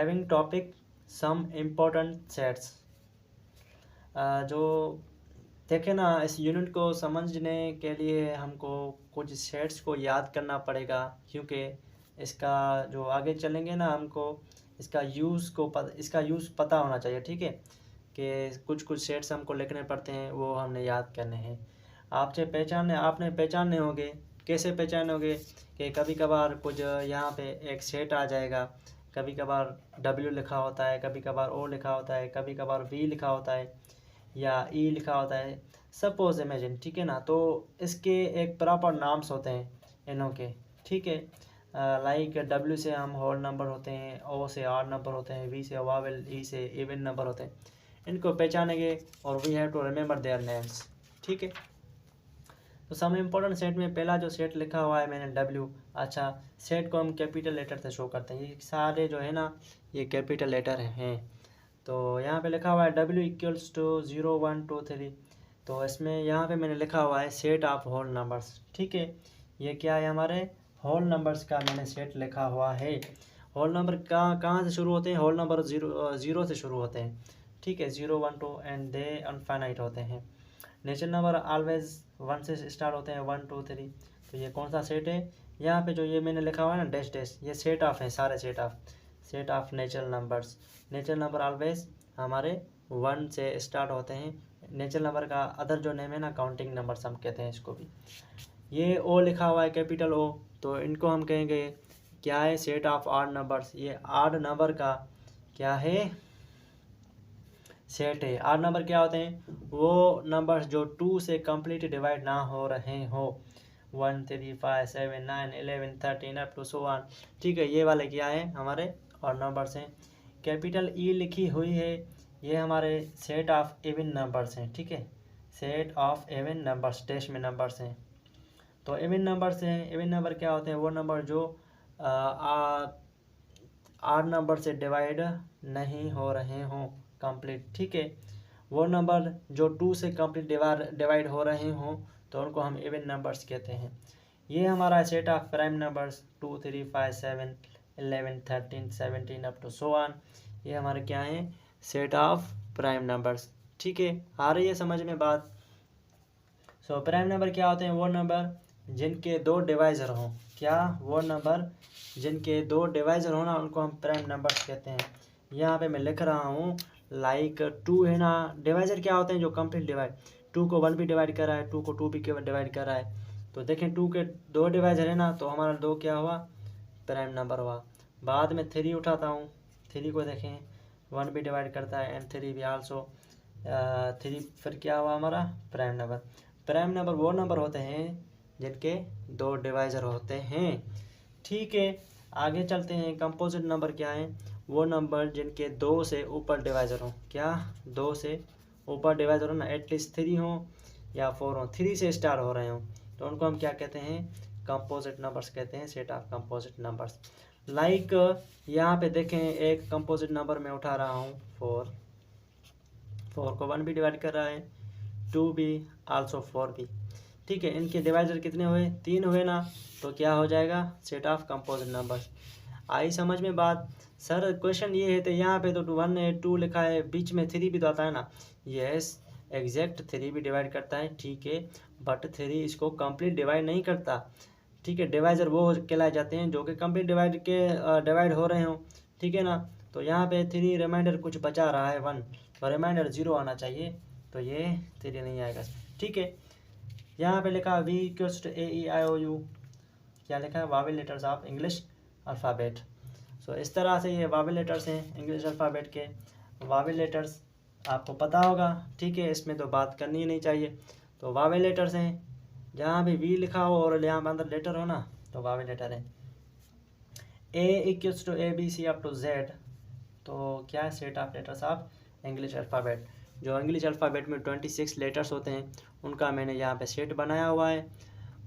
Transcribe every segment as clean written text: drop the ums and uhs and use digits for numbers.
Having topic some important sets. जो देखे ना, इस यूनिट को समझने के लिए हमको कुछ सेट्स को याद करना पड़ेगा, क्योंकि इसका जो आगे चलेंगे ना, हमको इसका यूज़ पता होना चाहिए। ठीक है, कि कुछ कुछ सेट्स हमको लिखने पड़ते हैं, वो हमने याद करने हैं। आपने पहचानने होंगे। कैसे पहचानोगे कि कभी कभार कुछ यहाँ पे एक सेट आ जाएगा, कभी कभार W लिखा होता है, कभी कभार O लिखा होता है, कभी कभार V लिखा होता है या E लिखा होता है, सपोज इमेजिन। ठीक है ना, तो इसके एक प्रॉपर नाम्स होते हैं इनों के। ठीक है, लाइक W से हम होल नंबर होते हैं, O से ऑड नंबर होते हैं, V से वावेल, E से इवन नंबर होते हैं। इनको पहचानेंगे और we have to remember their names. ठीक है, तो सम इम्पोर्टेंट सेट में पहला जो सेट लिखा हुआ है मैंने W। अच्छा, सेट को हम कैपिटल लेटर से शो करते हैं। ये सारे जो है ना, ये कैपिटल लेटर हैं। तो यहाँ पे लिखा हुआ है W इक्वल्स टू 0 1 2 3। तो इसमें यहाँ पे मैंने लिखा हुआ है सेट ऑफ होल नंबर्स। ठीक है, ये क्या है, हमारे होल नंबर्स का मैंने सेट लिखा हुआ है। होल नंबर कहाँ से शुरू होते हैं? होल नंबर जीरो से शुरू होते हैं। ठीक है, 0 1 2 एंड दे अनफाइनाइट होते हैं। नेचुरल नंबर ऑलवेज 1 से स्टार्ट होते हैं, 1 2 3। तो ये कौन सा सेट है? यहाँ पे जो ये मैंने लिखा हुआ है ना, डैश डैश, ये सेट ऑफ है, सारे set of natural numbers. Natural number always हमारे 1 से स्टार्ट होते हैं। नेचुरल नंबर का अदर जो नेम है ना, काउंटिंग नंबर्स हम कहते हैं इसको भी। ये O लिखा हुआ है, कैपिटल O, तो इनको हम कहेंगे क्या है, सेट ऑफ ऑड नंबर्स। ये ऑड नंबर का क्या है, सेट है। ऑड नंबर क्या होते हैं? वो नंबर्स जो 2 से कंप्लीट डिवाइड ना हो रहे हो, 1 3 5 7 9 11 13 अप टू सो ऑन। ठीक है, ये वाले क्या है, हमारे ऑड नंबर्स हैं। कैपिटल E लिखी हुई है, ये हमारे सेट ऑफ इवन नंबर्स हैं। ठीक है, set of even numbers, dash में नंबर्स हैं। तो इवन नंबर्स हैं। इवन नंबर क्या होते हैं? वो नंबर जो ऑड नंबर से डिवाइड नहीं हो रहे हों कंप्लीट। ठीक है, वो नंबर जो 2 से कंप्लीट डिवाइड हो रहे हों, तो उनको हम इवन नंबर्स कहते हैं। ये हमारा set of prime numbers 2 3 5 7 11 13 17 up to so on, ये हमारे क्या हैं, सेट ऑफ प्राइम नंबर्स। ठीक है, आ रही है समझ में बात? सो प्राइम नंबर क्या होते हैं? वो नंबर जिनके 2 डिवाइजर हों। क्या? वो नंबर जिनके 2 डिवाइजर हो ना, उनको हम प्राइम नंबर्स कहते हैं। यहाँ पे मैं लिख रहा हूँ, लाइक 2 है ना, डिवाइजर क्या होते हैं? जो कंप्लीट डिवाइड, 2 को 1 भी डिवाइड कर रहा है, 2 को 2 भी डिवाइड कर रहा है। तो देखें, 2 के 2 डिवाइजर है ना, तो हमारा 2 क्या हुआ, प्राइम नंबर हुआ। बाद में 3 उठाता हूँ, 3 को देखें 1 भी डिवाइड करता है एंड 3 भी आल्सो 3, फिर क्या हुआ हमारा, प्राइम नंबर। प्राइम नंबर वो नंबर होते हैं जिनके 2 डिवाइजर होते हैं। ठीक है, आगे चलते हैं। कंपोजिट नंबर क्या है? वो नंबर जिनके 2 से ऊपर डिवाइजर हो। क्या? 2 से ऊपर डिवाइजर हो ना, एटलीस्ट 3 हो या 4 हो, 3 से स्टार्ट हो रहे हो, तो उनको हम क्या कहते हैं, कंपोजिट नंबर्स कहते हैं, set of composite numbers. Like यहाँ पे देखें, एक कंपोजिट नंबर मैं उठा रहा हूँ 4 को 1 भी डिवाइड कर रहा है, 2 भी, आल्सो 4 भी। ठीक है, इनके डिवाइजर कितने हुए? 3 हुए ना, तो क्या हो जाएगा, सेट ऑफ कंपोजिट नंबर्स। आई समझ में बात? सर क्वेश्चन ये है, तो यहाँ पे तो 1 है, 2 लिखा है, बीच में 3 भी तो आता है ना। यस, एग्जैक्ट 3 भी डिवाइड करता है, ठीक है, बट 3 इसको कंप्लीट डिवाइड नहीं करता। ठीक है, डिवाइजर वो कहलाए जाते हैं जो कि कंप्लीट डिवाइड हो रहे हों। ठीक है ना, तो यहाँ पे 3 रिमाइंडर कुछ बचा रहा है 1, तो रिमाइंडर 0 आना चाहिए, तो ये 3 नहीं आएगा। ठीक है, यहाँ पे लिखा V इक्वल्स टू AEIOU, क्या लिखा है, vowel letters of English alphabet. So इस तरह से ये वावेल लेटर्स हैं इंग्लिश अल्फ़ाबेट के। वावेल लेटर्स आपको पता होगा, ठीक है, इसमें तो बात करनी ही नहीं चाहिए। तो वावेल लेटर्स हैं, जहाँ भी V लिखा हो और यहाँ पर अंदर लेटर हो ना, तो वावेल लेटर है। A equals to ABC up to Z, तो क्या है, set of letters of English alphabet. जो इंग्लिश अल्फ़ाबेट में 26 लेटर्स होते हैं, उनका मैंने यहाँ पे सेट बनाया हुआ है।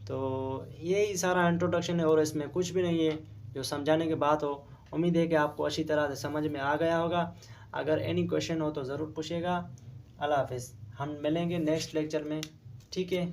तो यही सारा इंट्रोडक्शन है और इसमें कुछ भी नहीं है जो समझाने की बात हो। उम्मीद है कि आपको अच्छी तरह से समझ में आ गया होगा। अगर एनी क्वेश्चन हो तो ज़रूर पूछिएगा। अल्लाह हाफिज़, हम मिलेंगे नेक्स्ट लेक्चर में। ठीक है।